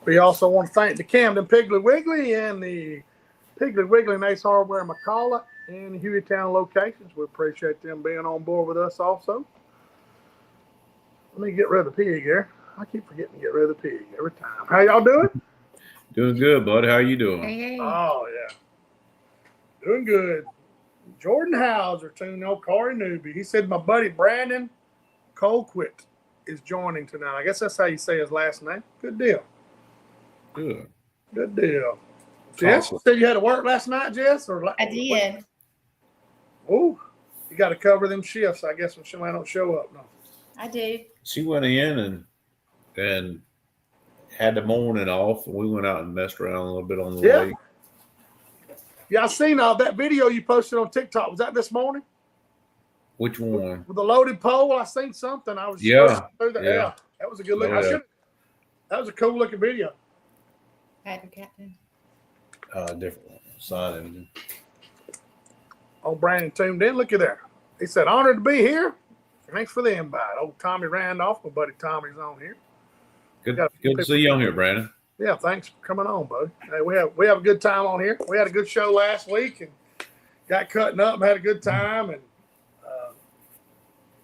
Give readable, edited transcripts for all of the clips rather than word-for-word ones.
We also want to thank the Camden Piggly Wiggly and the Piggly Wiggly and Ace Hardware McCalla and Hueytown locations. We appreciate them being on board with us also. Let me get rid of the pig here. I keep forgetting to get rid of the pig every time. How y'all doing? Doing good, bud. How you doing? Hey. Oh, yeah. Doing good. Jordan Hauser tuned on Corey Newby. He said my buddy Brandon Colquitt is joining tonight. I guess that's how you say his last name. Good deal. Good. Good deal. Jess, you said you had to work last night, Jess? I did. Oh, you got to cover them shifts, I guess, when somebody don't show up. No. I do. She went in and had the morning off, and we went out and messed around a little bit on the lake. Yeah, I seen that video you posted on TikTok. Was that this morning? Which one? With the loaded pole, I seen something. I was yeah. That was a good look. Yeah. That was a cool looking video. Captain. Different one. Sign engine. Oh, Brandon tuned in. Look at there. He said, honored to be here. Thanks for the invite. Old Tommy Randolph, my buddy Tommy's on here. Good to see you on here, Brandon. Yeah, thanks for coming on, buddy. Hey, we have a good time on here. We had a good show last week and got cutting up and had a good time and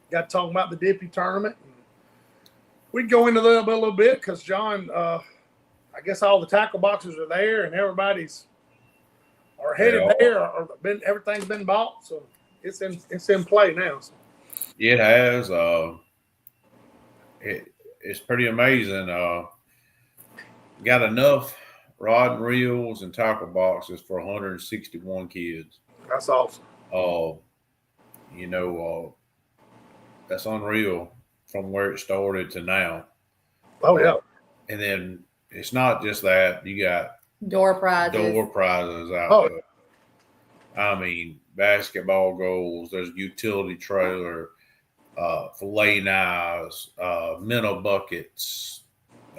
got talking about the Dippi tournament. And we can go into that a little bit because John, I guess all the tackle boxes are there and everybody's are headed there or everything's been bought, so it's in play now. So. It has. It's pretty amazing. Got enough rod and reels and tackle boxes for 161 kids. That's awesome. That's unreal from where it started to now. Oh yeah. And then it's not just that. You got door prizes out there. I mean, basketball goals. There's a utility trailer, fillet knives, minnow buckets.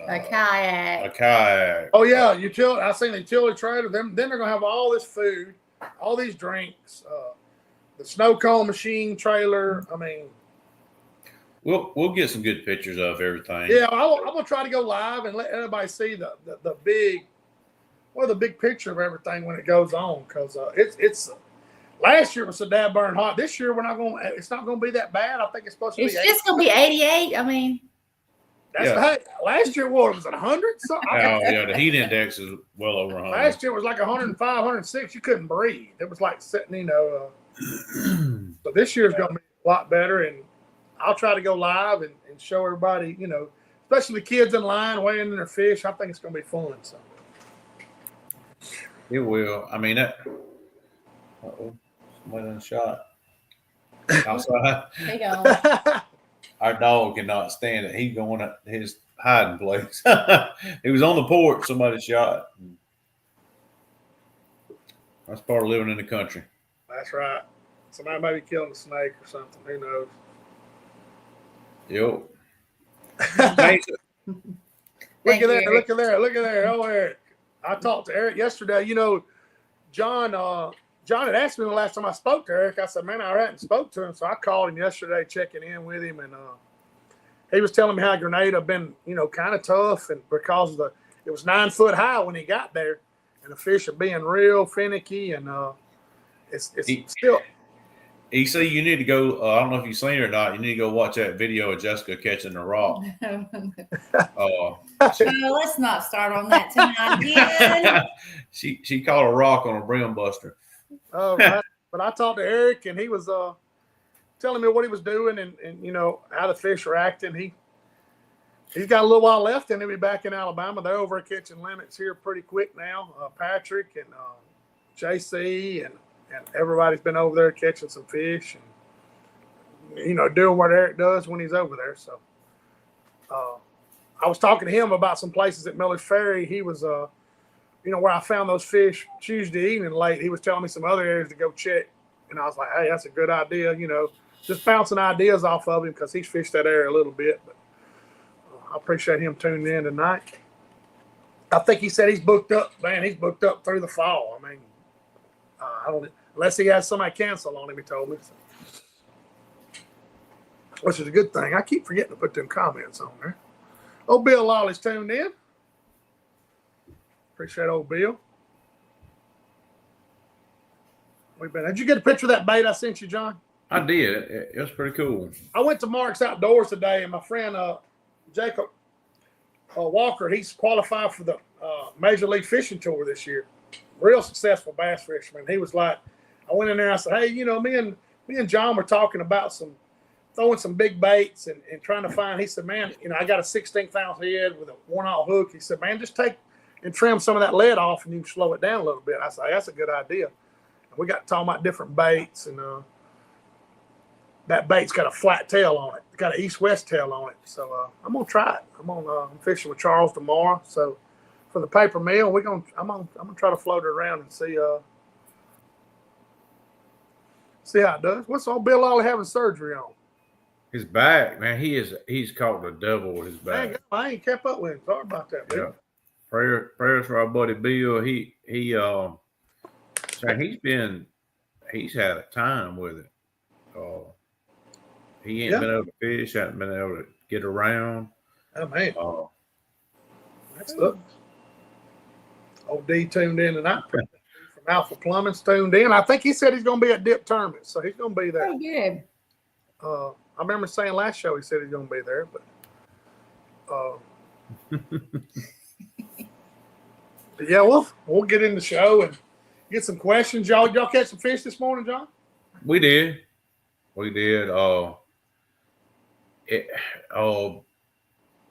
A kayak. Oh yeah, I seen the utility trailer. Then they're gonna have all this food, all these drinks, the snow cone machine trailer. I mean, we'll get some good pictures of everything. Yeah, I'm gonna try to go live and let everybody see the big picture of everything when it goes on because it's. Last year was so damn burn hot. This year it's not gonna be that bad. I think it's supposed to be. It's just gonna be 88. I mean. Last year, was it 100? The heat index is well over 100. Last year was like 105, 106. You couldn't breathe. It was like sitting, So this year's going to be a lot better, and I'll try to go live and show everybody, especially the kids in line weighing in their fish. I think it's going to be fun. So it will. I mean, somebody done shot outside. There you go. Our dog cannot stand it. He's going at his hiding place. He was on the porch. Somebody shot. That's part of living in the country. That's right. Somebody may be killing a snake or something. Who knows? Yep. Look at there. Oh, Eric. I talked to Eric yesterday. John had asked me the last time I spoke to Eric. I said, man, I hadn't spoke to him. So I called him yesterday, checking in with him. And he was telling me how Grenada had been, kind of tough. And because it was 9 foot high when he got there. And the fish are being real finicky. And it's still. EC, you need to go. I don't know if you've seen it or not. You need to go watch that video of Jessica catching the rock. Let's not start on that tonight again. she caught a rock on a brim buster. Oh, right. But I talked to Eric, and he was telling me what he was doing, and how the fish are acting. He's got a little while left, and he'll be back in Alabama. They're over at Catching Limits here pretty quick now. Patrick and JC and everybody's been over there catching some fish and doing what Eric does when he's over there. So I was talking to him about some places at Miller's Ferry. He was where I found those fish Tuesday evening late. He was telling me some other areas to go check, and I was like, hey, that's a good idea. Just bouncing ideas off of him because he's fished that area a little bit. But I appreciate him tuning in tonight. I think he said he's booked up. Man, he's booked up through the fall. I mean, I don't, unless he has somebody cancel on him, he told me. So. Which is a good thing. I keep forgetting to put them comments on there. Old Bill Lawley's tuned in. Appreciate old Bill. Did you get a picture of that bait I sent you, John? I did. It was pretty cool. I went to Mark's Outdoors today, and my friend Jacob Walker, he's qualified for the Major League Fishing Tour this year. Real successful bass fisherman. He was like, I went in there and I said, hey, me and John were talking about throwing some big baits and trying to find. He said, man, I got a 16th ounce head with a 1/0 hook. He said, man, just take and trim some of that lead off and you can slow it down a little bit. I said, that's a good idea. And we got talking about different baits, and that bait's got a flat tail on it. It's got an east-west tail on it. So I'm gonna try it. I'm fishing with Charles tomorrow. So for the paper mill, I'm gonna try to float it around and see how it does. What's old Bill Lawley having surgery on? His back, man. He's caught the devil with his back. I ain't kept up with him. Sorry about that, Bill. Yeah. Prayers for our buddy Bill. He's had a time with it. He ain't been able to fish, hasn't been able to get around. Oh man. That's up. Old D tuned in tonight from Alpha Plumbing's tuned in. I think he said he's gonna be at Dip Tournament, so he's gonna be there. Oh, good. I remember saying last show he said he's gonna be there, but yeah, we'll get in the show and get some questions. Y'all catch some fish this morning, John? We did.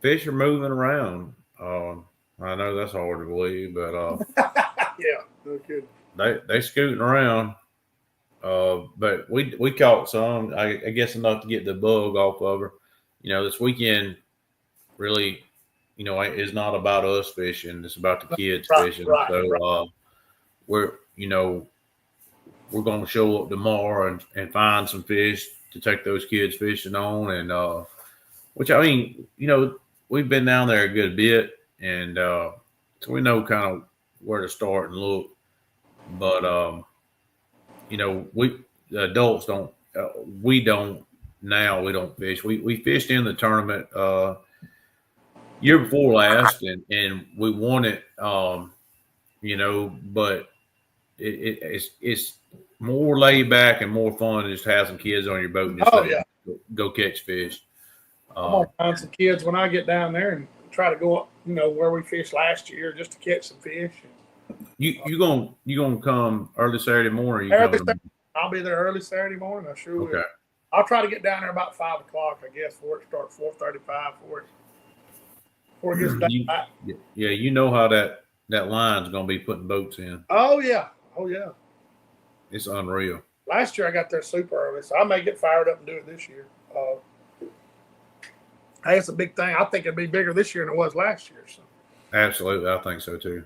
Fish are moving around. I know that's hard to believe, but yeah, no kidding. They scooting around. But we caught some. I guess enough to get the bug off of her. This weekend really, is not about us fishing. It's about the kids fishing. So we're going to show up tomorrow and find some fish to take those kids fishing on. And which, I mean, we've been down there a good bit, and so we know kind of where to start and look. But we the adults don't. We don't fish. We fished in the tournament year before last, and we won it. But it's more laid back and more fun to just have some kids on your boat and just go catch fish. I'm gonna find some kids when I get down there and try to go up, where we fished last year just to catch some fish. You gonna come early Saturday morning? I'll be there early Saturday morning. I sure will. Okay. I'll try to get down there about 5 o'clock, I guess, before it starts 4:35 before it gets done. Yeah, you know how that line's gonna be putting boats in. Oh yeah. It's unreal. Last year I got there super early, so I may get fired up and do it this year. Hey, it's a big thing. I think it'll be bigger this year than it was last year. So. Absolutely, I think so too.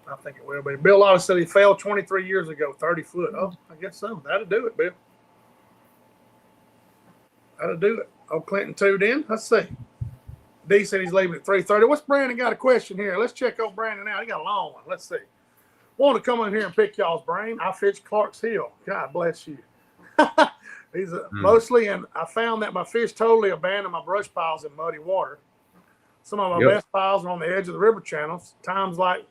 I think it will be. Bill Lawley said he failed 23 years ago, 30 foot. Oh, I guess so. That'll do it, Bill. That'll do it. Oh, Clinton tuned in. Let's see. D said he's leaving at 3:30. What's Brandon got a question here? Let's check old Brandon out. He got a long one. Let's see. Want to come in here and pick y'all's brain? I fish Clark's Hill. God bless you. These are mostly, and I found that my fish totally abandoned my brush piles in muddy water. Some of my best piles are on the edge of the river channels. Times like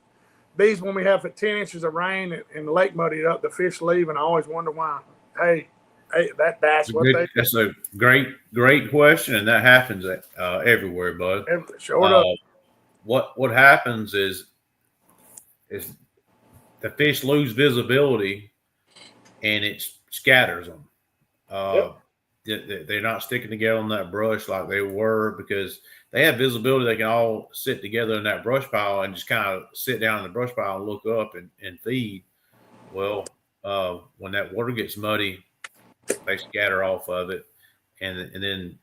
these, when we have 10 inches of rain and the lake muddied up, the fish leave, and I always wonder why. Hey, Hey, that's what they That's a great question, and that happens everywhere, bud. showed up. What happens is the fish lose visibility, and it scatters them. They're not sticking together on that brush like they were because they have visibility. They can all sit together in that brush pile and just kind of sit down in the brush pile and look up and feed. Well, when that water gets muddy, they scatter off of it, and then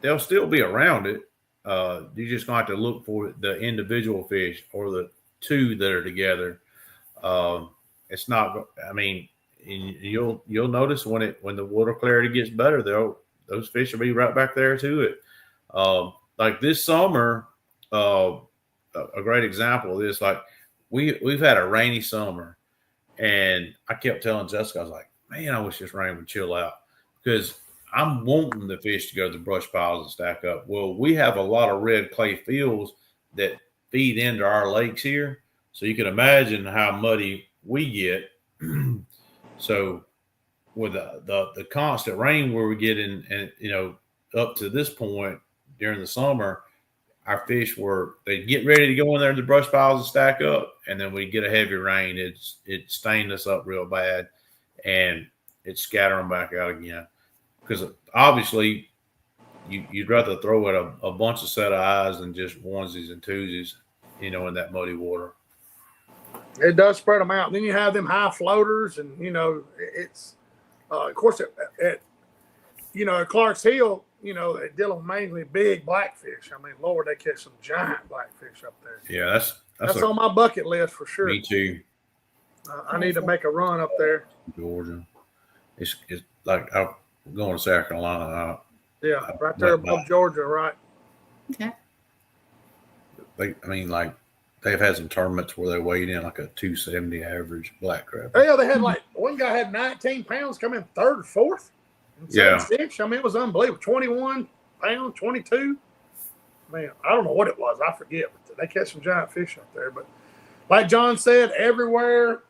they'll still be around it. You just gonna have to look for the individual fish or the two that are together. It's not. I mean, you'll notice when the water clarity gets better, those fish will be right back there to it. Like this summer, a great example of this. Like we've had a rainy summer, and I kept telling Jessica, I was like, man, I wish this rain would chill out because I'm wanting the fish to go to the brush piles and stack up. Well, we have a lot of red clay fields that feed into our lakes here. So you can imagine how muddy we get. So with the constant rain where we get in, and up to this point during the summer, our fish they get ready to go in there to the brush piles and stack up, and then we get a heavy rain. It stained us up real bad, and it scatter them back out again. Because obviously, you'd rather throw at a bunch of set of eyes than just onesies and twosies, in that muddy water. It does spread them out. And then you have them high floaters, and it's of course at Clark's Hill, they deal with mainly big blackfish. I mean, Lord, they catch some giant blackfish up there. Yeah, that's on my bucket list for sure. Me too. I need to make a run up there. Georgia, it's like I'm going to South Carolina. Yeah, right there above Georgia, right? Okay. They've had some tournaments where they weighed in like a 270 average black crab. Yeah, they had one guy had 19 pounds come in third or fourth. Yeah. 6. I mean, it was unbelievable. 21 pounds, 22. Man, I don't know what it was. I forget. But they catch some giant fish up there. But like John said, everywhere,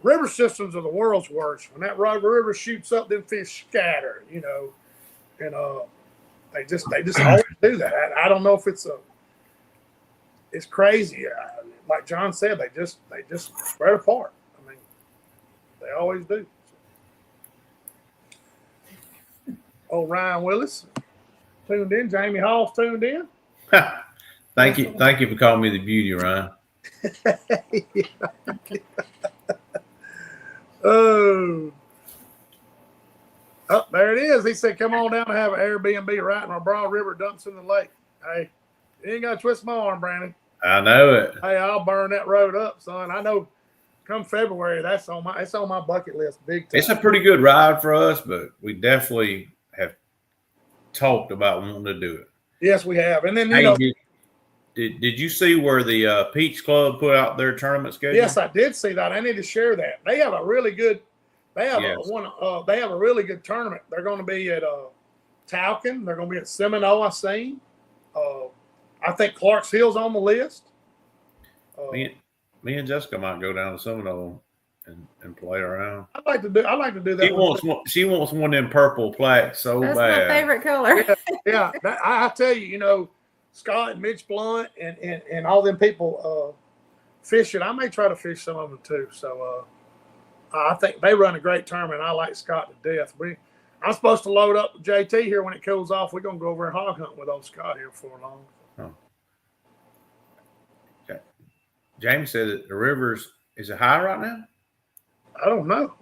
river systems are the world's worst. When that river shoots up, them fish scatter, and they just always do that. I don't know if it's crazy. Like John said, they just spread apart. I mean, they always do. Oh, Ryan Willis tuned in. Jamie Hall's tuned in. Thank you for calling me the beauty, Ryan. Oh, there it is. He said, "Come on down and have an Airbnb right in our Broad River dumps in the lake." Hey, you ain't got to twist my arm, Brandon. I know it. Hey, I'll burn that road up, son. I know. Come February, it's on my bucket list, big time. It's a pretty good ride for us, but we definitely have talked about wanting to do it. Yes, we have. And then did you see where the Peach Club put out their tournament schedule? Yes, I did see that. I need to share that. They have a really good. They have they have a really good tournament. They're going to be at Talcon. They're going to be at Seminole. I seen. I think Clark's Hill's on the list. Me and Jessica might go down to Seminole and play around. I like to do that. She wants one of them purple plaques so That's bad. my favorite color. Yeah. I tell you, Scott and Mitch Blunt and all them people fishing. I may try to fish some of them too. So I think they run a great tournament. I like Scott to death. I'm supposed to load up with JT here when it cools off. We're gonna go over and hog hunt with old Scott here for long. Oh. Okay. James said that the rivers is it high right now? I don't know.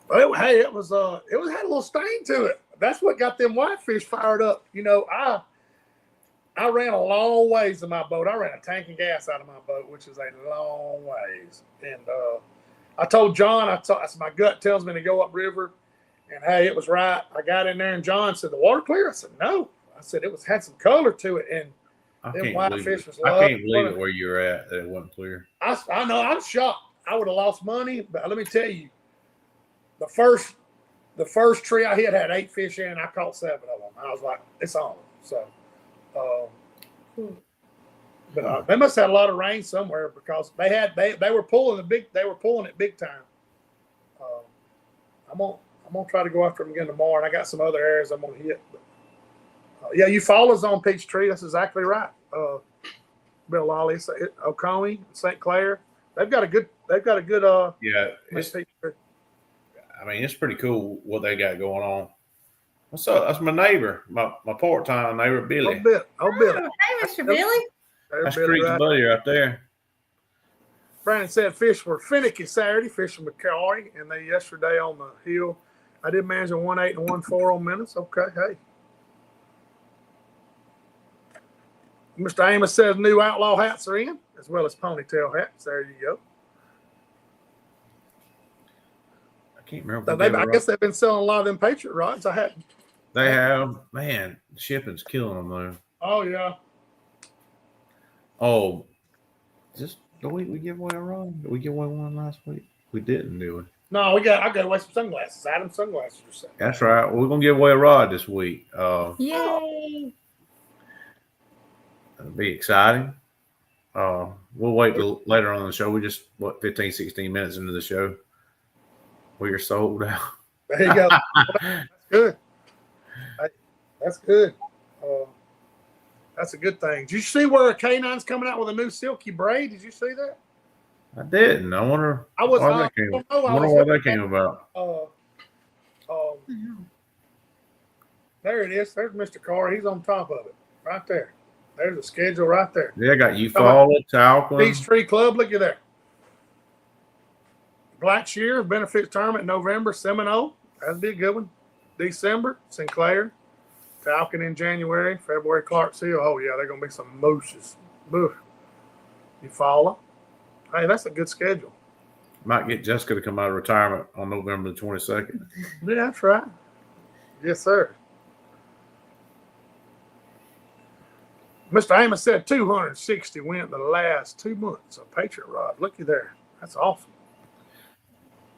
But it had a little stain to it. That's what got them whitefish fired up. I ran a long ways in my boat. I ran a tank of gas out of my boat, which is a long ways. And I told John, I said, my gut tells me to go upriver. And hey, it was right. I got in there, and John said, "The water clear?" I said, "No." I said, "It had some color to it." And I can't believe it where you're at that it wasn't clear. I know. I'm shocked. I would have lost money, but let me tell you, the first tree I hit had 8 fish in. I caught 7 of them. I was like, "It's on." So, but they must have had a lot of rain somewhere because they were pulling it big time. I'm gonna try to go after them again tomorrow, and I got some other areas I'm gonna hit. But, yeah, Eufaula's on Peachtree. That's exactly right. Bill Lolly, Oconee, St. Clair. They've got a good. Yeah, Peachtree. I mean, it's pretty cool what they got going on. What's up? That's my neighbor, my part-time neighbor, Billy. Billy. Hey, Mr. Billy. That's Billy Creek's buddy right there. Brandon said fish were finicky Saturday, fishing McCoy, and they yesterday on the hill. I did manage a 1.8 and 1.4 on minutes. Okay, hey. Mr. Amos says new outlaw hats are in, as well as ponytail hats. There you go. I can't remember. I guess they've been selling a lot of them Patriot rods. They have. Man, shipping's killing them though. Oh yeah. Oh, did we give away a rod? Did we give away one last week? We didn't, do we? No, I got away some sunglasses. Adam sunglasses are set. That's right. We're gonna give away a rod this week. Yay! It'll be exciting. We'll wait till later on in the show. We just 15, 16 minutes into the show. We are sold out. There you go. That's good. That's good. That's a good thing. Did you see where a Canine's coming out with a new silky braid? Did you see that? I didn't. I wonder. I was. why that came, I wonder what that came about. There it is. There's Mr. Carr. He's on top of it, right there. There's a schedule right there. Yeah, I got Eufaula, Talcum. Peachtree Club. Look at there. Black Shear Benefits Tournament in November. Seminole. That'd be a good one. December. Sinclair. Falcon in January. February. Clarksville. Oh yeah, they're gonna be some mooses. Eufaula. Hey, that's a good schedule. Might get Jessica to come out of retirement on November the 22nd. Yeah, that's right. Yes, sir. Mr. Amos said 260 went the last 2 months of Patriot Rod. Looky there. That's awesome.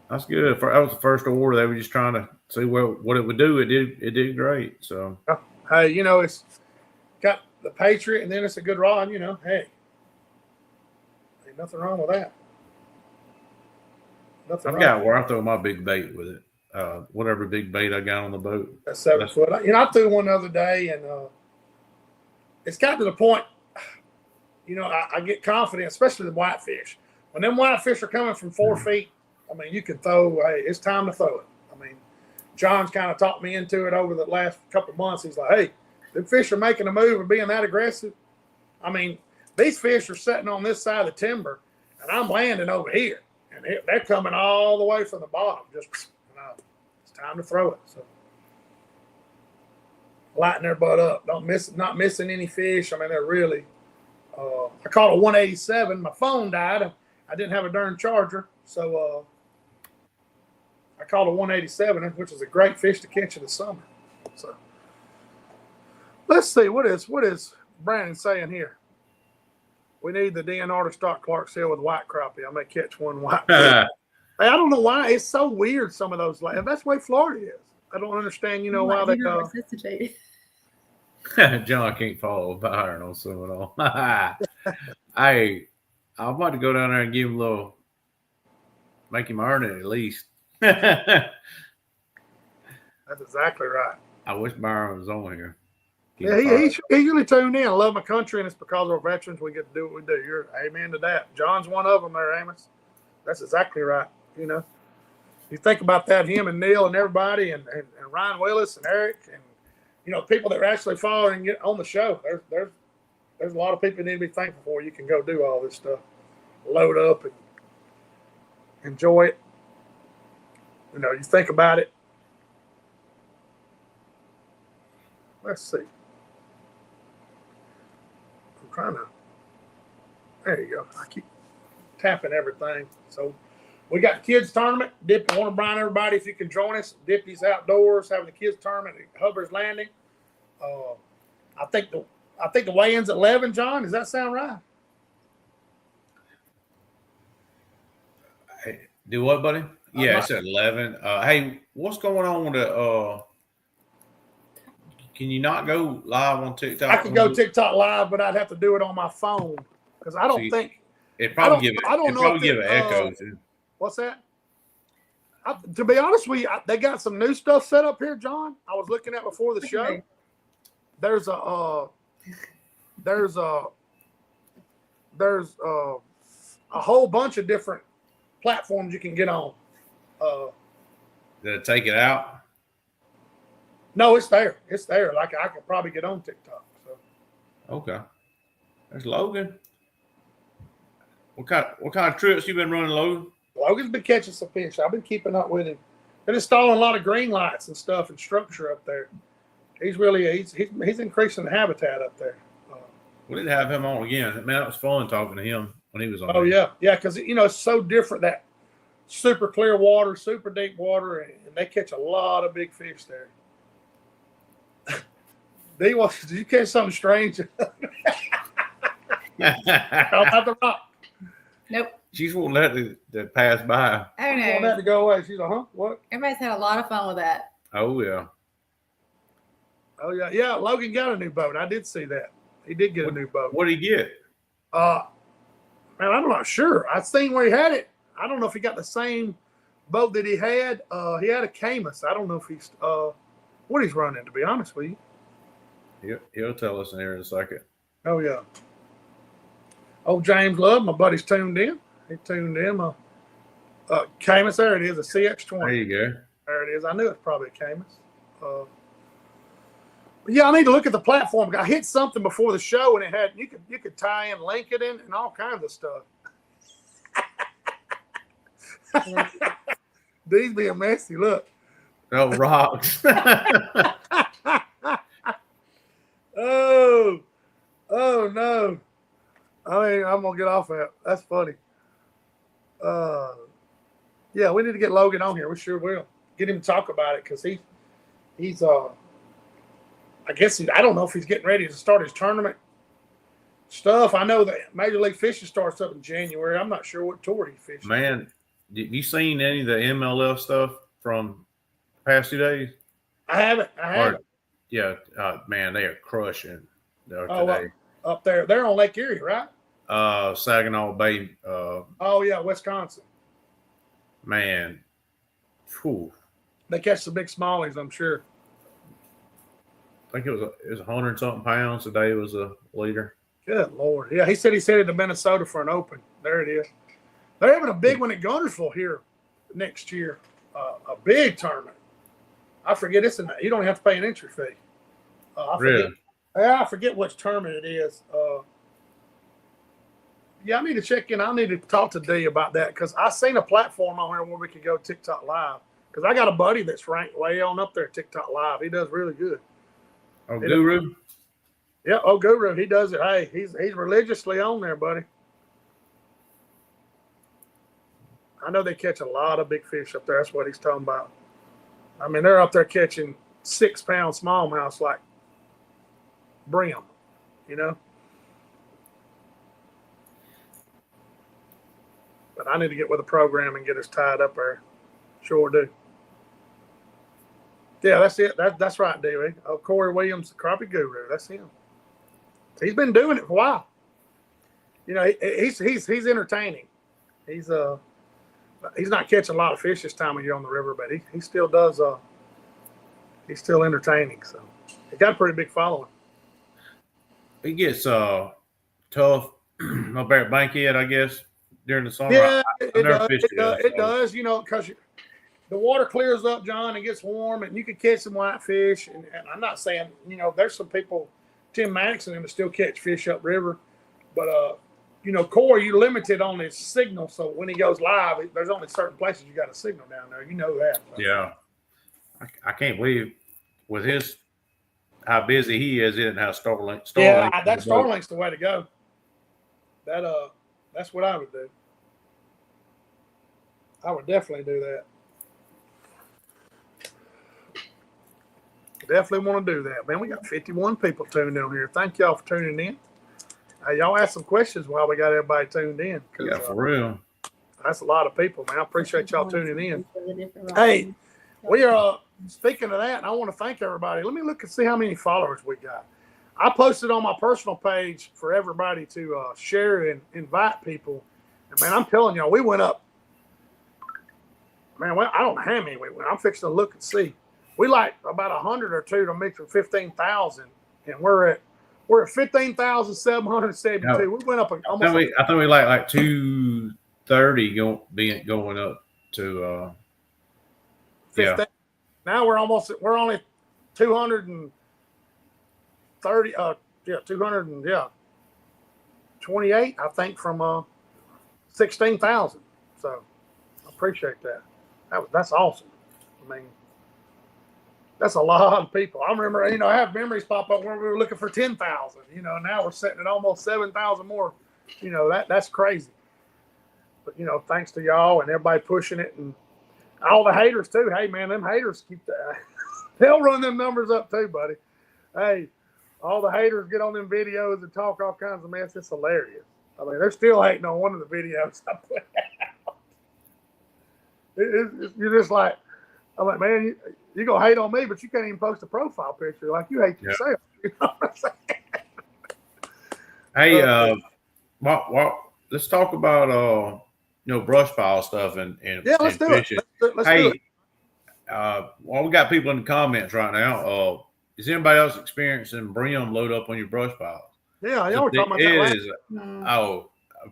That's good. That was the first order. They were just trying to see what it would do. It did great. So hey, it's got the Patriot, and then it's a good rod. Hey, ain't nothing wrong with that. I've got where I throw my big bait with it. Whatever big bait I got on the boat. That's 7 foot. I threw one the other day, and it's got to the point. I get confident, especially the whitefish. When them whitefish are coming from 4 feet, I mean, you can throw. Hey, it's time to throw it. I mean, John's kind of talked me into it over the last couple of months. He's like, hey, the fish are making a move and being that aggressive. I mean, these fish are sitting on this side of the timber, and I'm landing over here, and they're coming all the way from the bottom. Just, it's time to throw it. So, lighten their butt up. Not missing any fish. I mean, they're really. I caught a 187. My phone died. I didn't have a darn charger, so I caught a 187, which is a great fish to catch in the summer. So let's see what is Brandon saying here. We need the DNR to start Clarksville with white crappie. I may catch one white. Hey, I don't know why it's so weird. Some of those, and that's the way Florida is. I don't understand. Why they resuscitate. John can't follow Byron on Seminole. Hey, I'm about to go down there and give him a little, make him earn it at least. That's exactly right. I wish Byron was on here. Yeah, he usually tuned in. I love my country, and it's because we're veterans. We get to do what we do. You're amen to that. John's one of them there, Amos. That's exactly right. You think about that, him and Neil and everybody, and Ryan Willis and Eric, and people that are actually following get on the show. There's a lot of people you need to be thankful for. You can go do all this stuff, load up and enjoy it. You think about it. Let's see. I'm trying to. There you go. I keep tapping everything. So we got the kids tournament. Dippi, want to remind everybody if you can join us. Dippi's outdoors having the kids tournament at Hubbard's Landing. I think the weigh-in's at 11. John, does that sound right? Hey, do what, buddy? Yeah, it's at 11. Hey, what's going on with the? Can you not go live on TikTok? I can go TikTok live, but I'd have to do it on my phone because I don't think it probably give it. I don't know. Probably give an echo. What's that? To be honest with you, they got some new stuff set up here, John. I was looking at before the show. Okay. There's a whole bunch of different platforms you can get on. Did it take it out? No, it's there. It's there. Like I could probably get on TikTok. So Okay. There's Logan. What kind of trips you been running, Logan? Logan's been catching some fish. I've been keeping up with him. They're installing a lot of green lights and stuff and structure up there. He's increasing the habitat up there. We did have him on again. Man, it was fun talking to him when he was on. Oh yeah, because it's so different, that super clear water, super deep water, and they catch a lot of big fish there. Did you catch something strange? About the rock. Nope. She's won't let it pass by. I don't I want know. that to go away. She's like, huh? What? Everybody's had a lot of fun with that. Oh yeah. Oh yeah, yeah. Logan got a new boat. I did see that. He did get a new boat. What did he get? Man, I'm not sure. I seen where he had it. I don't know if he got the same boat that he had. He had a Camus. I don't know if he's what he's running, to be honest with you. He'll tell us in here in a second. Oh yeah. Oh, James Love, my buddy's tuned in. He tuned in. Camus, there it is, a CX20. There you go. There it is. I knew it's probably a Camus. But yeah, I need to look at the platform. I hit something before the show, and it had you could tie in LinkedIn and all kinds of stuff. These being messy. Look. Oh, rocks. Oh no. I mean, I'm gonna get off that. That's funny. Yeah, we need to get Logan on here. We sure will. Get him to talk about it, because he's I guess I don't know if he's getting ready to start his tournament stuff. I know that Major League Fishing starts up in January. I'm not sure what tour he's fishing. Man, you seen any of the MLF stuff from the past 2 days? I haven't. Yeah, man, they are crushing today. Up there. They're on Lake Erie, right? Saginaw Bay. Oh yeah, Wisconsin. Man. Whew. They catch the big smallies, I'm sure. I think it was 100 something pounds today was a leader. Good Lord. Yeah, he said he's headed to Minnesota for an open. There it is. They're having a big one at Guntersville here next year. A big tournament. I forget you don't have to pay an entry fee. Really? I forget which tournament it is. Yeah, I need to check in. I need to talk to Dee about that, because I seen a platform on here where we could go TikTok live. Because I got a buddy that's ranked way on up there at TikTok live. He does really good. Oh, Guru? Yeah, Guru. He does it. Hey, he's religiously on there, buddy. I know they catch a lot of big fish up there. That's what he's talking about. I mean, they're up there catching 6-pound smallmouths like brim, you know. But I need to get with the program and get us tied up there. Sure do. Yeah, that's it. That's right, Dewey. Oh, Corey Williams, the Crappie Guru. That's him. He's been doing it for a while. You know, he's entertaining. He's not catching a lot of fish this time of year on the river, but he still does. He's still entertaining. So he got a pretty big following. It gets tough up there at Bankhead, I guess, during the summer. Yeah, it does. You know, because the water clears up, John, and gets warm, and you can catch some whitefish. And I'm not saying, you know, there's some people, Tim Maddox and them, that still catch fish upriver. But, you know, Corey, you're limited on his signal. So when he goes live, there's only certain places you got a signal down there. You know that. So. Yeah. I can't believe with how busy he is, he didn't have Starlink. Yeah, that Starlink's the way to go. That's what I would do. I would definitely do that. Definitely want to do that, man. We got 51 people tuned in here. Thank y'all for tuning in. Y'all ask some questions while we got everybody tuned in. Yeah, for real. That's a lot of people, man. I appreciate y'all tuning in. Hey, we are speaking of that, and I want to thank everybody. Let me look and see how many followers we got. I posted on my personal page for everybody to share and invite people. And man, I'm telling y'all, we went up Man, well, I don't know how many we went. I'm fixing to look and see. We like about 100 or two to mix with 15,000, and we're at 15,772. No. We went up almost. I think we like 230 going up to 15. yeah. Now we're only 230. 228. I think from 16,000. So I appreciate that. That's awesome. I mean, that's a lot of people. I remember, I have memories pop up where we were looking for 10,000. Now we're sitting at almost 7,000 more. That's crazy. But thanks to y'all and everybody pushing it, and all the haters too. Hey man, them haters they'll run them numbers up too, buddy. Hey, all the haters get on them videos and talk all kinds of mess. It's hilarious. I mean, they're still hating on one of the videos I put out. You're just like, I'm like, man, you gonna hate on me, but you can't even post a profile picture. Like, you hate yourself. You know what I'm saying? Hey, let's talk about brush pile stuff and yeah, let's do fishing. it. Let's do it. Well, we got people in the comments right now. Is anybody else experiencing brim load up on your brush piles? Yeah, y'all were talking about that.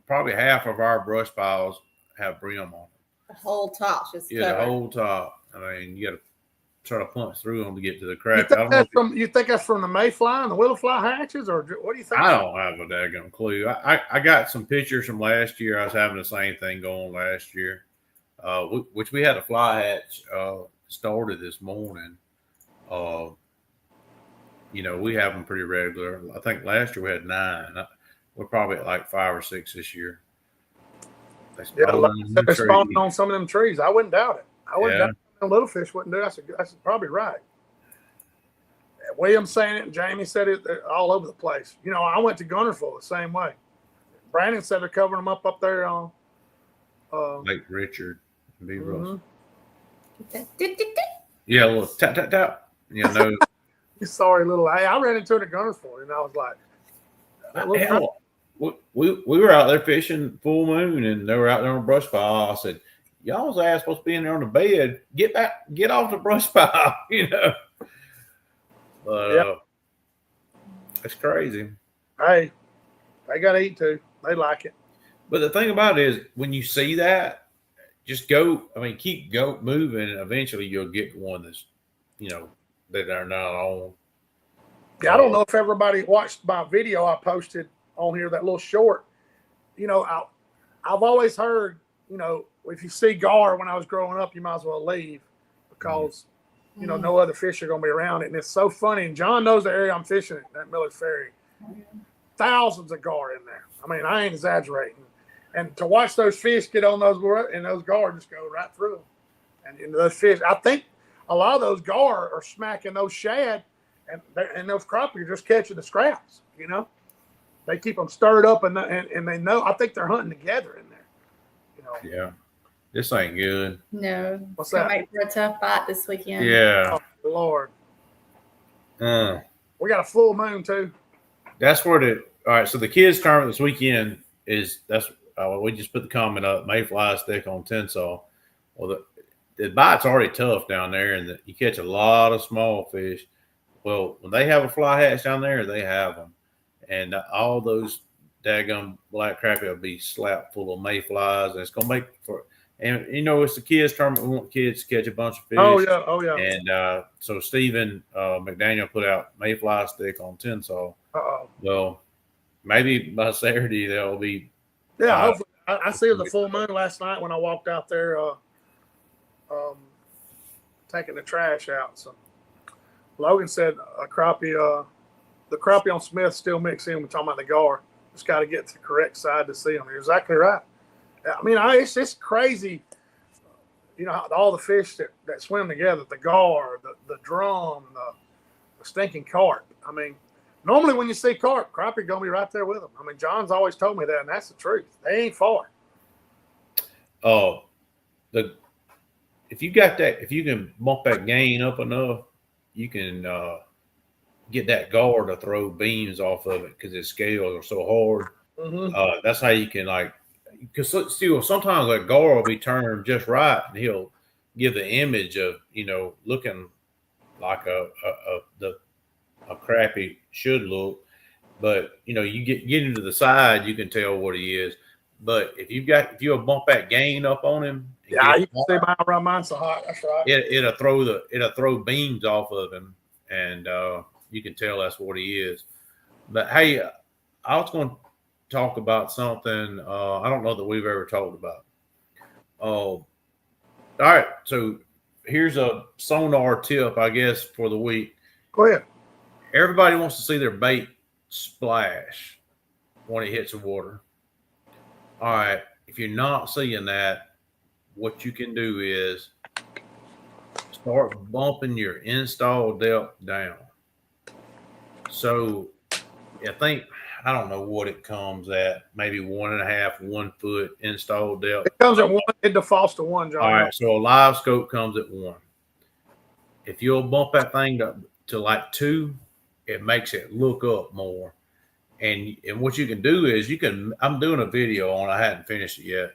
Probably half of our brush piles have brim on. The whole top's just Yeah, covered. the whole top. I mean, you got to try to punch through them to get to the You crappie. think that's from the mayfly and the willowfly hatches, or what do you think? I don't have a daggone clue. I got some pictures from last year. I was having the same thing going last year, which we had a fly hatch started this morning. We have them pretty regular. I think last year we had 9. We're probably at like 5 or 6 this year. They're spawning on some of them trees. I wouldn't doubt it. I wouldn't doubt them little fish wouldn't do it. That's probably right. William's saying it, and Jamie said it. They're all over the place. I went to Gunnersville the same way. Brandon said they're covering them up there on Lake Richard, B. Russell. Mm-hmm. Yeah, a little tap tap tap. Sorry, little. I ran into it at Gunnersville, and I was like, hell, we were out there fishing full moon, and they were out there on the brush pile. I said, y'all's ass supposed to be in there on the bed. Get back, get off the brush pile, But it's crazy. Hey, they got to eat too. They like it. But the thing about it is, when you see that, just go. I mean, keep moving, and eventually you'll get one that's, that are not on. Yeah, I don't know if everybody watched my video I posted on here, that little short. I've always heard, if you see gar when I was growing up, you might as well leave because, no other fish are going to be around it. And it's so funny. And John knows the area I'm fishing at, that Miller's Ferry. Thousands of gar in there. I mean, I ain't exaggerating. And to watch those fish get on those gar just go right through them. And those fish, I think a lot of those gar are smacking those shad, and those crappie are just catching the scraps. They keep them stirred up, and they know. I think they're hunting together in there. Yeah, this ain't good. No. What's Gonna that? make for a tough fight this weekend. Yeah. Oh, Lord. We got a full moon too. That's where all right. So the kids' tournament this weekend we just put the comment up. Mayfly stick on tinsel. Well, the bite's already tough down there, and you catch a lot of small fish. Well, when they have a fly hatch down there, they have them, and all those daggum black crappie will be slapped full of mayflies, and it's gonna make for. And it's the kids' tournament. We want kids to catch a bunch of fish. Oh yeah. And so Stephen McDaniel put out mayfly stick on tinsel. Well, maybe by Saturday they'll be. Yeah, hopefully. I see the full moon last night when I walked out there, taking the trash out. So Logan said the crappie on Smith still mix in. We're talking about the gar. Just got to get to the correct side to see them. You're exactly right. I mean, it's crazy. All the fish that swim together, the gar, the drum, the stinking carp. I mean, normally when you see carp, crappie going to be right there with them. I mean, John's always told me that, and that's the truth. They ain't far. If you can bump that gain up enough, you can get that gar to throw beams off of it because its scales are so hard. Mm-hmm. That's how you can because sometimes that gar will be turned just right, and he'll give the image of, looking like a crappie should look. But you get into the side, you can tell what he is. But if you'll bump that gain up on him, Yeah, you can see mine around mine's so hot. That's right. It'll throw beams off of him, and you can tell that's what he is. But hey, I was going to talk about something I don't know that we've ever talked about. All right, so here's a sonar tip, I guess, for the week. Go ahead. Everybody wants to see their bait splash when it hits the water. All right, if you're not seeing that, what you can do is start bumping your install depth down. So I don't know what it comes at, maybe 1.5, 1 foot install depth. It comes at 1, it defaults to 1, John. All right, so a live scope comes at 1. If you'll bump that thing to like 2, it makes it look up more. And what you can do is I'm doing a video on it. I hadn't finished it yet.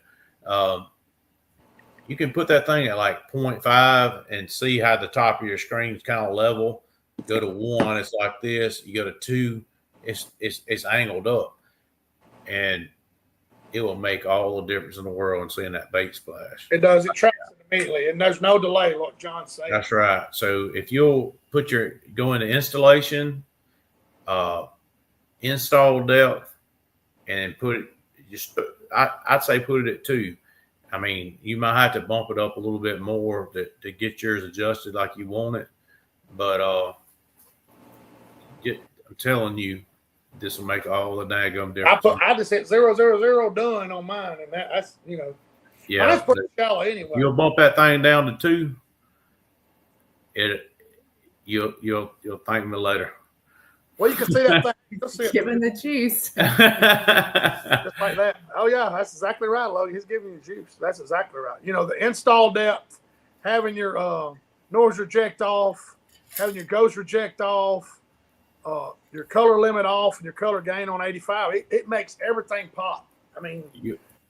You can put that thing at like 0.5 and see how the top of your screen is kind of level. Go to 1, it's like this. You go to 2, it's angled up. And it will make all the difference in the world in seeing that bait splash. It does. It tracks it immediately, and there's no delay, like John said. That's right. So if you'll go into installation, install depth, and put it, I'd say put it at 2. I mean, you might have to bump it up a little bit more to get yours adjusted like you want it. But I'm telling you, this will make all the daggum difference. I just hit 000 done on mine, and that's yeah, mine's pretty shallow anyway. You'll bump that thing down to 2. You'll thank me later. Well, you can see that thing. You'll see it. Giving the juice. Just like that. Oh, yeah, that's exactly right, Logan. He's giving you juice. That's exactly right. The install depth, having your noise reject off, having your ghost reject off, your color limit off, and your color gain on 85, it makes everything pop. I mean,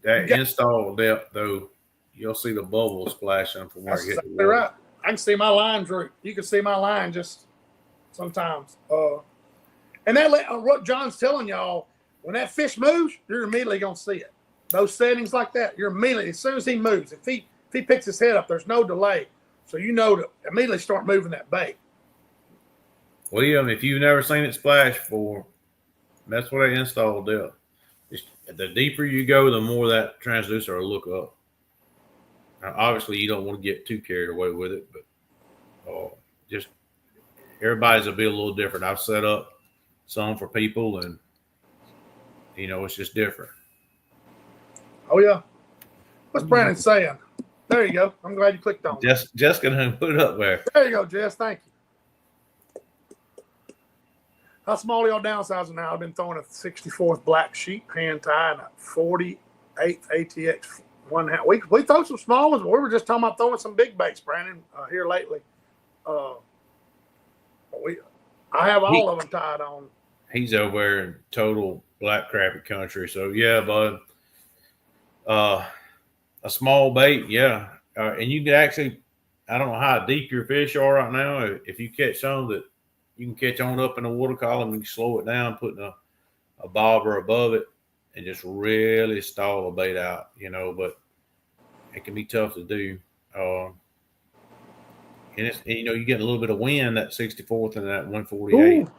install depth, though, you'll see the bubbles splashing from where it hits the water. Right. I can see my line, Drew. You can see my line just sometimes. And what John's telling y'all, when that fish moves, you're immediately going to see it. Those settings like that, you're immediately, as soon as he moves, if he picks his head up, there's no delay. So you know to immediately start moving that bait. Well, if you've never seen it splash before, that's what I installed depth. The deeper you go, the more that transducer will look up. Now, obviously, you don't want to get too carried away with it, but just everybody's will be a little different. I've set up some for people, and it's just different. Oh yeah, what's Brandon saying? There you go. I'm glad you clicked on it. Jessica done put it up there. There you go, Jess. Thank you. How small are y'all downsizing now? I've been throwing a 64th black sheep hand tie and a 48th ATX 1/2. We throw some small ones, but we were just talking about throwing some big baits, Brandon, here lately. I have all of them tied on. He's over there in total black crappie country. So yeah, bud. A small bait, yeah. And you can actually, I don't know how deep your fish are right now. If you catch some that you can catch on up in the water column, you can slow it down, putting a bobber above it, and just really stall a bait out, but it can be tough to do. And it's, you get a little bit of wind, that 64th and that 148. Ooh,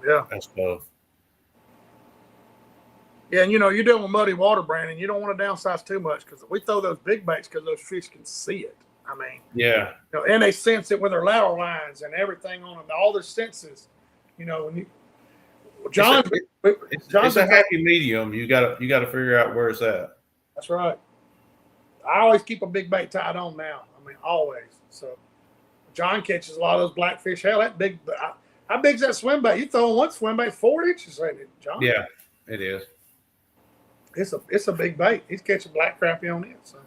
yeah. That's tough. Yeah, and you're dealing with muddy water, Brandon. You don't want to downsize too much because we throw those big baits because those fish can see it. I mean, yeah. And they sense it with their lateral lines and everything on them. All their senses, when John's it's a happy medium. You gotta figure out where it's at. That's right. I always keep a big bait tied on now. I mean, always. So John catches a lot of those blackfish. Hell, that big. How big's that swim bait? You throwing one swim bait 4 inches, ain't it, John? Yeah, it is. It's a big bait. He's catching black crappie on it. So,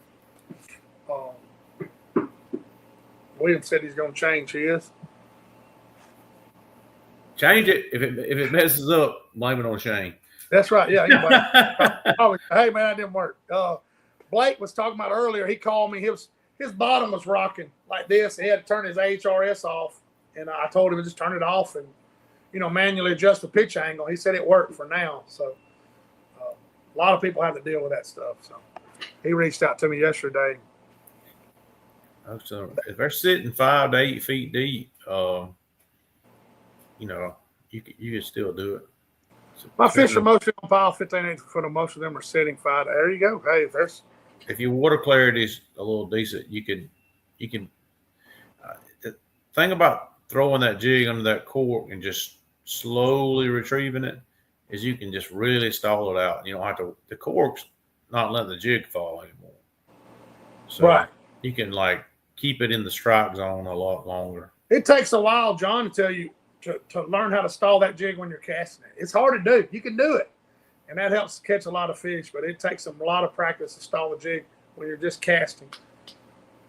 William said he's going to change his. Change it if it messes up. Blame it on Shane. That's right. Yeah. Hey man, that didn't work. Blake was talking about earlier. He called me. his bottom was rocking like this. He had to turn his HRS off, and I told him to just turn it off and manually adjust the pitch angle. He said it worked for now. So a lot of people have to deal with that stuff. So he reached out to me yesterday. So if they're sitting 5 to 8 feet deep, you can still do it. So My fish are mostly on pile 15 foot. Most of them are sitting 5. There you go. Hey, if your water clarity is a little decent, you can. The thing about throwing that jig under that cork and just slowly retrieving it is you can just really stall it out. You don't have to. The cork's not letting the jig fall anymore. So right. You can keep it in the strike zone a lot longer. It takes a while, John, to tell you to learn how to stall that jig when you're casting it. It's hard to do. You can do it, and that helps catch a lot of fish. But it takes a lot of practice to stall the jig when you're just casting.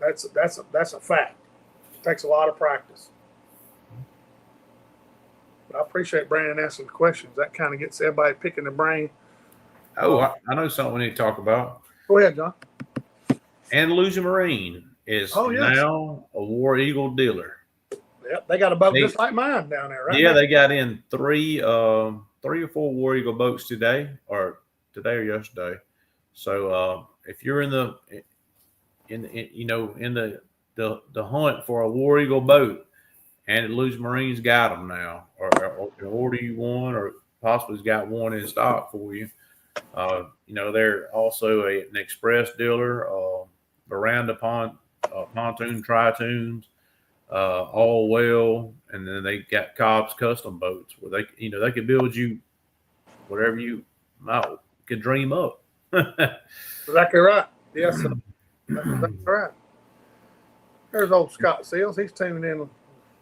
That's a fact. It takes a lot of practice. But I appreciate Brandon asking the questions. That kind of gets everybody picking their brain. Oh, I know something we need to talk about. Go ahead, John. Andalusia Marine is now a War Eagle dealer. Yep, they got a boat just like mine down there, right? Yeah, they got in three or four War Eagle boats today or yesterday. So if you're in the hunt for a War Eagle boat, Andalusia Marine's got them now, or can order you one, or possibly has got one in stock for you. They're also an express dealer, veranda pontoon, tritoons, all well, and then they got Cobb's custom boats where they could build you whatever you could dream up. Exactly right. Yes, sir. That's exactly right. There's old Scott Seals. He's tuning in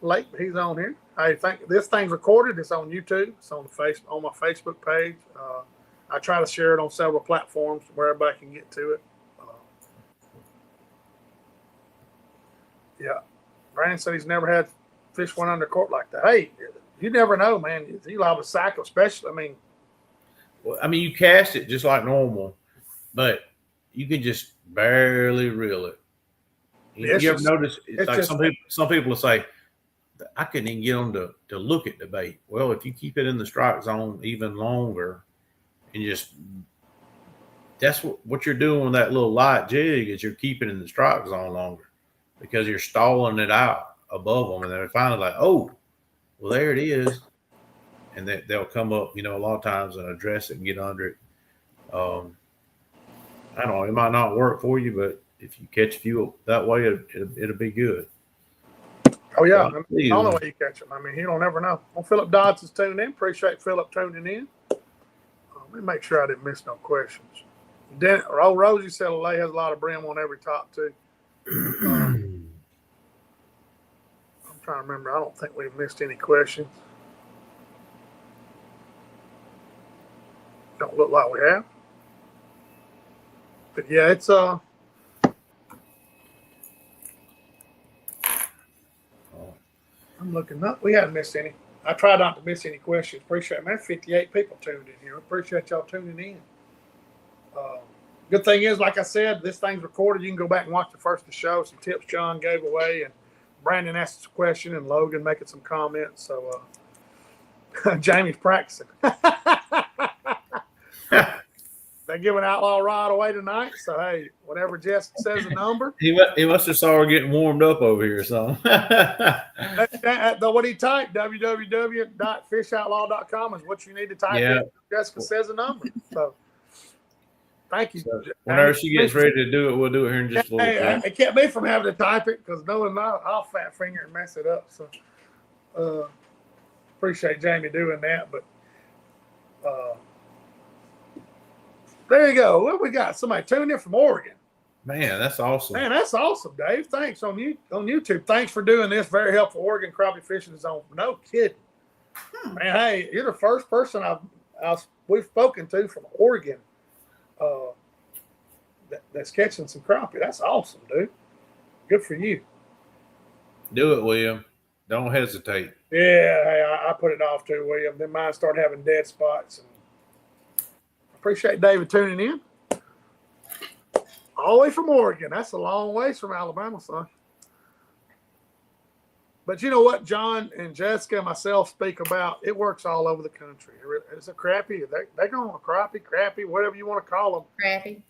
late, but he's on here. Hey, this thing's recorded. It's on YouTube. It's on my Facebook page. I try to share it on several platforms where everybody can get to it. Yeah. Brandon said he's never had fish went under court like that. Hey, you never know, man. You liable to cycle, especially. You cast it just like normal, but you can just barely reel it. You ever notice? It's like some people will say, I couldn't even get them to look at the bait. Well, if you keep it in the strike zone even longer, and that's what you're doing with that little light jig is you're keeping it in the strike zone longer because you're stalling it out above them, and they're finally like, oh, well, there it is, and they'll come up, a lot of times and address it and get under it. I don't know, it might not work for you, but if you catch a few that way, it'll be good. Oh, yeah. The only way you catch them. You don't never know. Well, Philip Dodds is tuning in. Appreciate Philip tuning in. Let me make sure I didn't miss no questions. Rosie said Lay has a lot of brim on every top, too. I'm trying to remember. I don't think we've missed any questions. Don't look like we have. But, yeah, it's I'm looking up. We haven't missed any. I try not to miss any questions. Appreciate it, man. 58 people tuned in here. Appreciate y'all tuning in. Good thing is, like I said, this thing's recorded. You can go back and watch the first of the show. Some tips John gave away, and Brandon asked a question, and Logan making some comments. So Jamie's practicing. They're giving Outlaw Rod away tonight. So, hey, whatever Jess says a number. He must have saw her getting warmed up over here or something. What he typed, www.fishoutlaw.com is what you need to type in. Jessica says a number. So, thank you. So whenever she gets ready to do it, we'll do it here in just a little bit. It kept me from having to type it because knowing I'll fat finger and mess it up. So, appreciate Jamie doing that. But, there you go. What we got? Somebody tuning in from Oregon. Man, that's awesome. Man, that's awesome, Dave. Thanks on YouTube. Thanks for doing this. Very helpful. Oregon Crappie Fishing Zone. No kidding. Man, hey, you're the first person we've spoken to from Oregon that's catching some crappie. That's awesome, dude. Good for you. Do it, William. Don't hesitate. Yeah, hey, I put it off too, William. Then mine started having dead spots. And appreciate David tuning in. All the way from Oregon. That's a long ways from Alabama, son. But you know what, John and Jessica and myself speak about, it works all over the country. It's a crappie. They're going to crappie, whatever you want to call them. Crappie.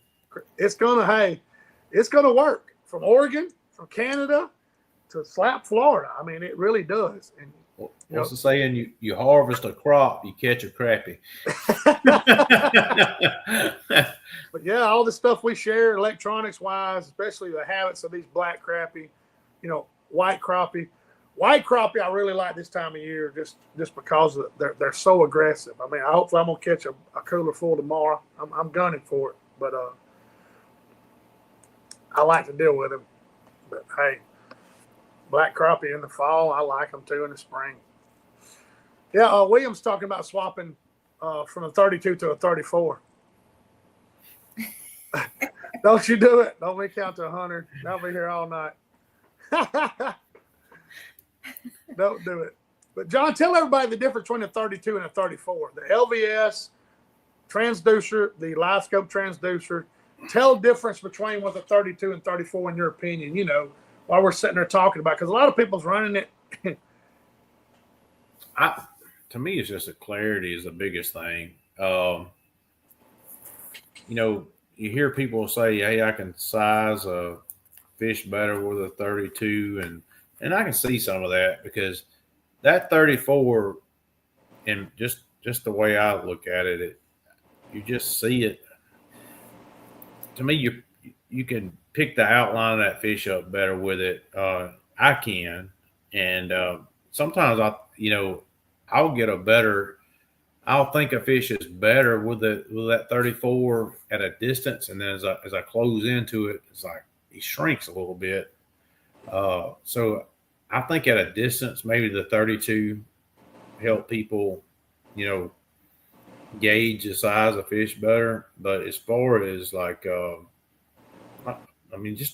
It's going to work from Oregon, from Canada to slap Florida. I mean, it really does. And what's the saying? You harvest a crop, you catch a crappie. But yeah, all the stuff we share electronics wise, especially the habits of these black crappie, white crappie. White crappie, I really like this time of year just because they're so aggressive. I mean, hopefully I'm gonna catch a cooler full tomorrow. I'm gunning for it, but I like to deal with them. But hey, black crappie in the fall, I like them too in the spring. Yeah, William's talking about swapping from a 32 to a 34. Don't you do it? Don't we count to 100? I'll be here all night. Don't do it. But John, tell everybody the difference between a 32 and a 34. The LVS transducer, the live scope transducer. Tell the difference between what the 32 and 34 in your opinion, while we're sitting there talking about, because a lot of people's running it. To me, it's just the clarity is the biggest thing. You hear people say, hey, I can size a fish better with a 32, and I can see some of that, because that 34, and just the way I look at it, you just see it. To me, you can pick the outline of that fish up better with it. I can, and sometimes I'll get I'll think a fish is better with that 34 at a distance, and then as I close into it, it's like he shrinks a little bit. So I think at a distance, maybe the 32 help people, gauge the size of fish better. But as far as just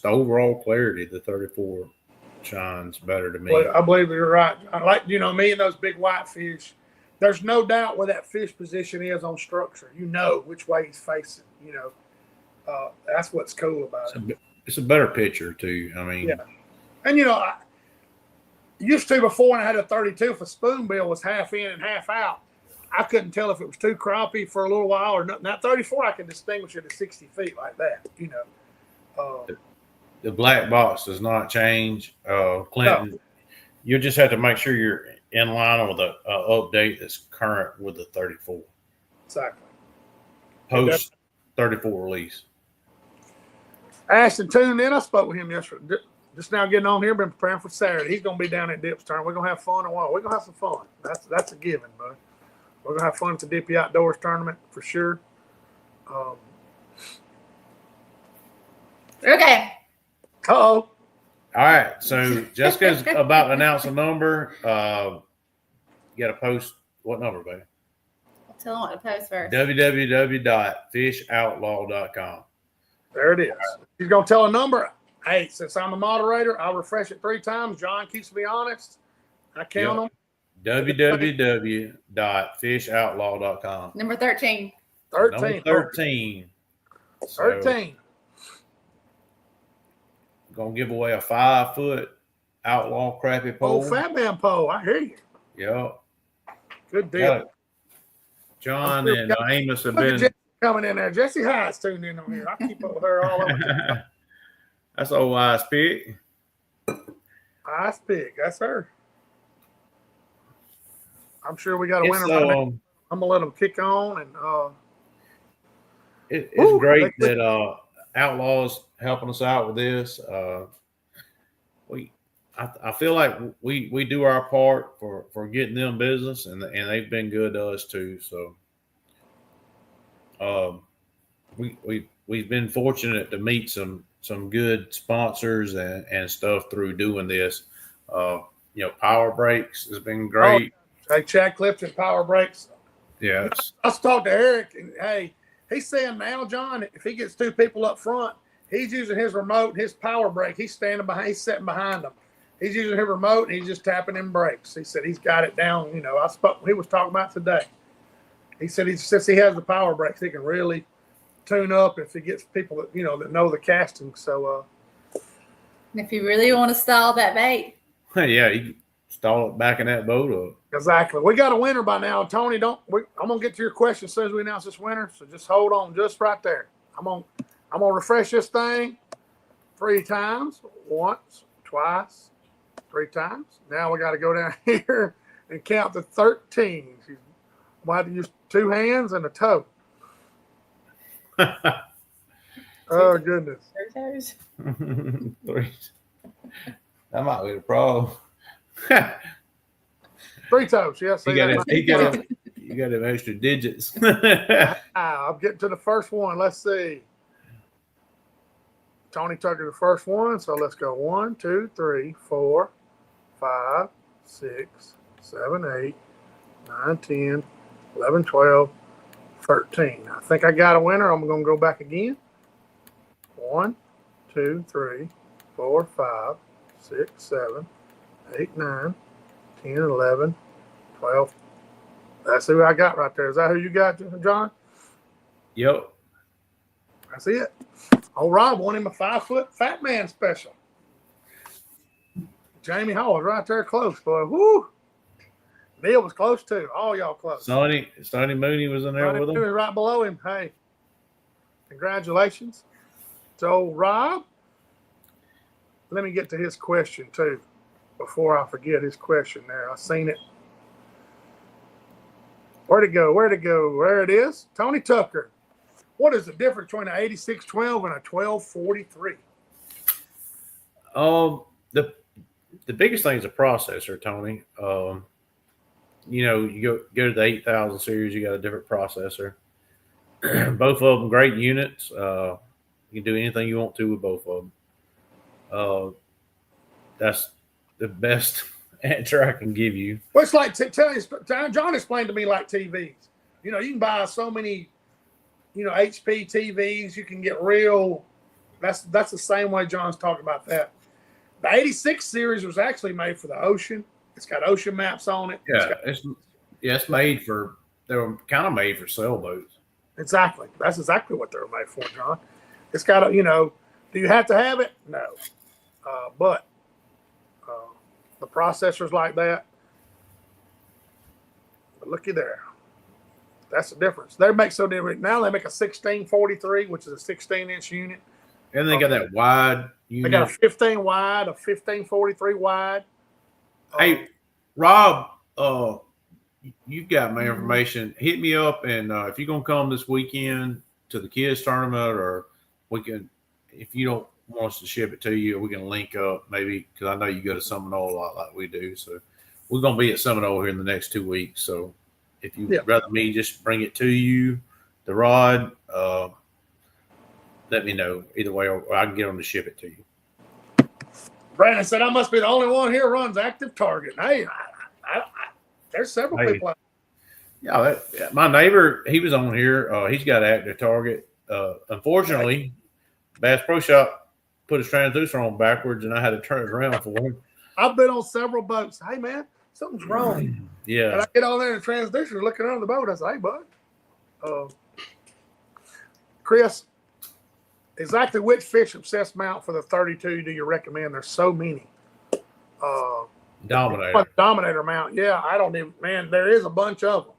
the overall clarity, the 34 shines better to me. Well, I believe you're right. I like, me and those big white fish. There's no doubt where that fish position is on structure. Which way he's facing. That's what's cool about it. It's a better picture too. I mean, yeah. And I used to, before when I had a 32, if a spoonbill was half in and half out, I couldn't tell if it was too crappie for a little while or not. Now 34, I can distinguish it at 60 feet like that. The black box does not change, Clinton. No. You just have to make sure you're in line with the update that's current with the 34. Exactly. Post 34 release. Ashton tuned in. I spoke with him yesterday. Just now getting on here, been preparing for Saturday. He's going to be down at Dip's Tourney. We're going to have fun a while. We're going to have some fun. That's a given, bud. We're going to have fun at the Dippi Outdoors Tournament for sure. Okay. Uh-oh. All right. So Jessica's about to announce a number. You got to post what number, baby? I'll tell them what to post first. www.fishoutlaw.com. There it is. She's going to tell a number. Hey, since I'm the moderator, I'll refresh it 3 times. John keeps me honest. I count them. www.fishoutlaw.com. Number 13. 13. Number 13. 13. Going to give away a 5-foot outlaw crappie pole. Oh, fat man pole. I hear you. Yep. Good deal. John and Amos have been coming in there. Jessie Hyde's tuned in on here. I keep up with her all over. That's old Ice Pick. Ice Pick. That's her. I'm sure we got a winner. I'm gonna let them kick on, and it's great that Outlaws helping us out with this. I feel like we do our part for getting them business, and they've been good to us too. So we've been fortunate to meet some good sponsors and stuff through doing this. Power Brakes has been great. Hey, Chad Clifton, Power Brakes. Yeah. Let's talk to Eric, and hey, he's saying now, John, if he gets 2 people up front, he's using his remote, his power brake. He's sitting behind them. He's using his remote, and he's just tapping in brakes. He said he's got it down. He was talking about today. He said since he has the power brakes, he can really tune up if it gets people that that know the casting. So If you really want to stall that bait, Yeah, you can stall it back in that boat up. exactly, we got a winner by now. Tony, I'm gonna get to your question as soon as we announce this winner. So just hold on, just right there. I'm gonna refresh this thing 3 times, once, twice, 3 times. Now we got to go down here and count to 13. We'll have to use 2 hands and a toe. Oh goodness! Three. That might be the problem. 3 toes. Yes. You got them extra digits. I'm getting to the first one. Let's see. Tony Tucker, the first one. So let's go 1, 2, 3, 4, 5, 6, 7, 8, 9, 10, 11, 12, 13. I think I got a winner. I'm going to go back again. 1, 2, 3, 4, 5, 6, 7, 8, 9, 10, 11, 12. That's who I got right there. Is that who you got, John? Yep. That's it. Oh, Rob won him a 5-foot fat man special. Jamie Hall was right there close, boy. Woo! Neil was close too. All y'all close. Sonny Mooney was in there Sonny with him. Mooney right below him. Hey, congratulations. So, Rob, let me get to his question too before I forget his question there. I seen it. Where'd it go? There it is. Tony Tucker. What is the difference between an 8612 and a 1243? The biggest thing is a processor, Tony. You go to the 8000 series, you got a different processor. Both of them great units. You can do anything you want to with both of them. That's the best answer I can give you. Well, it's like John explained to me like TVs. You can buy so many, HP TVs. You can get real. That's the same way John's talking about that. The 86 series was actually made for the ocean. It's got ocean maps on it. It's made for. They were kind of made for sailboats. Exactly. That's exactly what they were made for, John. It's got do you have to have it? No. But the processors like that. But looky there. That's the difference. They make so different. Now they make a 1643, which is a 16-inch unit. And they got that wide unit. They got a 15 wide, a 1543 wide. Hey, Rob, you got my information. Hit me up, and if you're gonna come this weekend to the kids tournament, or we can, if you don't want us to ship it to you, we can link up maybe, because I know you go to Seminole a lot like we do. So we're gonna be at Seminole here in the next 2 weeks. So if you'd rather me just bring it to you, the rod, let me know. Either way, or I can get them to ship it to you. Brandon said, I must be the only one here who runs active target. Hey, there's several people out there. Yeah, my neighbor, he was on here. He's got active target. Unfortunately, Bass Pro Shop put his transducer on backwards, and I had to turn it around for him. I've been on several boats. Hey, man, something's wrong. Yeah. And I get on there and the transducer looking under the boat. I say, hey, bud. Chris, exactly which fish obsessed mount for the 32 do you recommend? There's so many. Dominator mount. Yeah, I don't even, man, there is a bunch of them.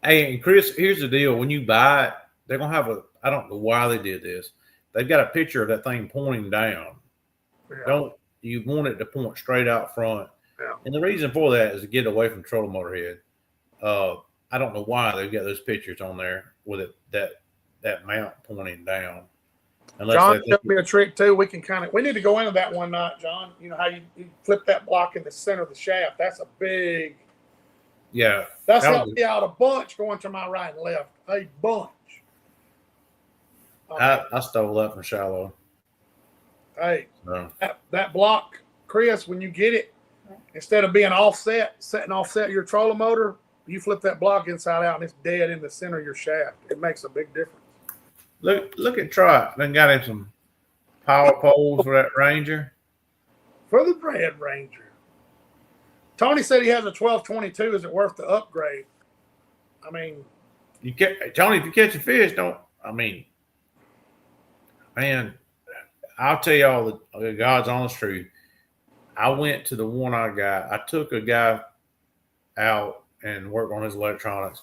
Hey, and Chris, here's the deal. When you buy it, they're going to have I don't know why they did this. They've got a picture of that thing pointing down. Yeah. You want it to point straight out front. Yeah. And the reason for that is to get away from trolling motor head. I don't know why they've got those pictures on there with it, that mount pointing down. John showed me a trick too. We need to go into that one night, John. You know how you flip that block in the center of the shaft. That's a big. Yeah. That's helped me out a bunch going to my right and left. A bunch. I stole that from Shallow. Hey, that block, Chris, when you get it, instead of being setting offset your trolling motor, you flip that block inside out and it's dead in the center of your shaft. It makes a big difference. Look at Trot. Then got him some power poles for that Ranger. For the Red Ranger. Tony said he has a 1222. Is it worth the upgrade? I mean, Tony, if you catch a fish, don't I mean, man, I'll tell y'all the God's honest truth. I went to the one I got. I took a guy out and worked on his electronics,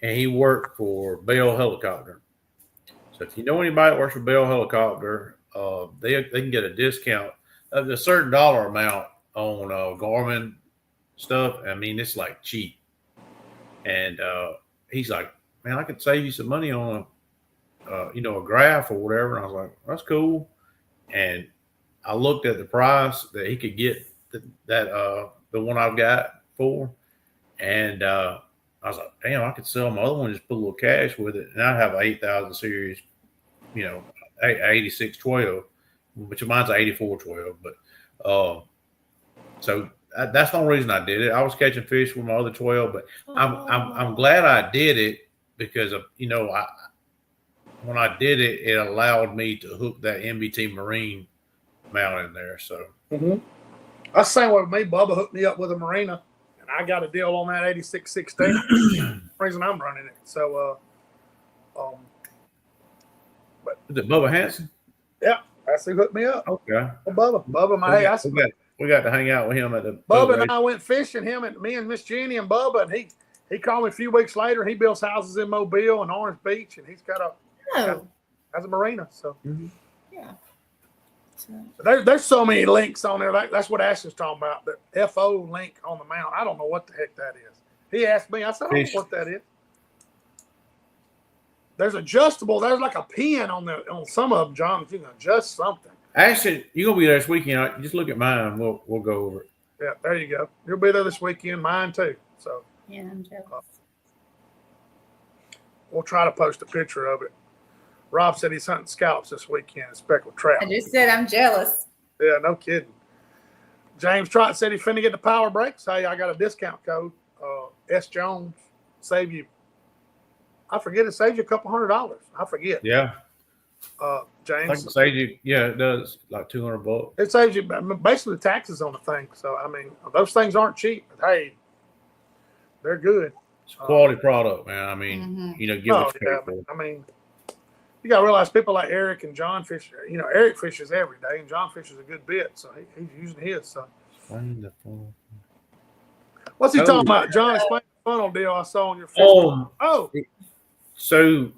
and he worked for Bell Helicopter. So if you know anybody that works for Bell Helicopter, they can get a discount of a certain dollar amount on Garmin stuff. I mean, it's like cheap. And he's like, man, I could save you some money on a graph or whatever. And I was like, that's cool. And I looked at the price that he could get the one I've got for, and I was like, damn, I could sell my other one, just put a little cash with it, and I'd have an 8,000 series, 8612, which mine's an 8412. But so that's the only reason I did it. I was catching fish with my other 12, but I'm glad I did it because of when I did it, it allowed me to hook that MBT Marine mount in there. So that's the same way with me. Bubba hooked me up with a Marina, and I got a deal on that 8616. Reason I'm running it. So, but is it Bubba Hansen? Yeah, that's who hooked me up. Okay, well, Bubba, we got to hang out with him at the. Bubba and I went fishing. Me and Miss Jenny and Bubba, and he called me a few weeks later. He builds houses in Mobile and Orange Beach, and he's got has a Marina. So yeah. There's so many links on there. That's what Ashton's talking about. The FO link on the mount. I don't know what the heck that is. He asked me. I said, I don't know what that is. There's adjustable. There's like a pin on some of them, John. If you can adjust something. Ashton, you're gonna be there this weekend. Just look at mine. We'll go over it. Yeah, there you go. You'll be there this weekend. Mine too. So yeah, I'm jealous. We'll try to post a picture of it. Rob said he's hunting scallops this weekend, speckled trout. I just said I'm jealous. Yeah, no kidding. James Trott said he's finna get the power brakes. Hey, I got a discount code. S Jones save you. I forget it saves you a couple $100. I forget. Yeah. James. I think it saves you. Yeah, it does. Like $200. It saves you basically the taxes on the thing. So I mean, those things aren't cheap, but hey, they're good. It's a quality product, man. I mean, give it yeah, I mean, you got to realize people like Eric and John fish. Eric fishes every day, and John fishes a good bit, so he's using his. So, what's he talking about? John, explain the funnel deal I saw on your fish. So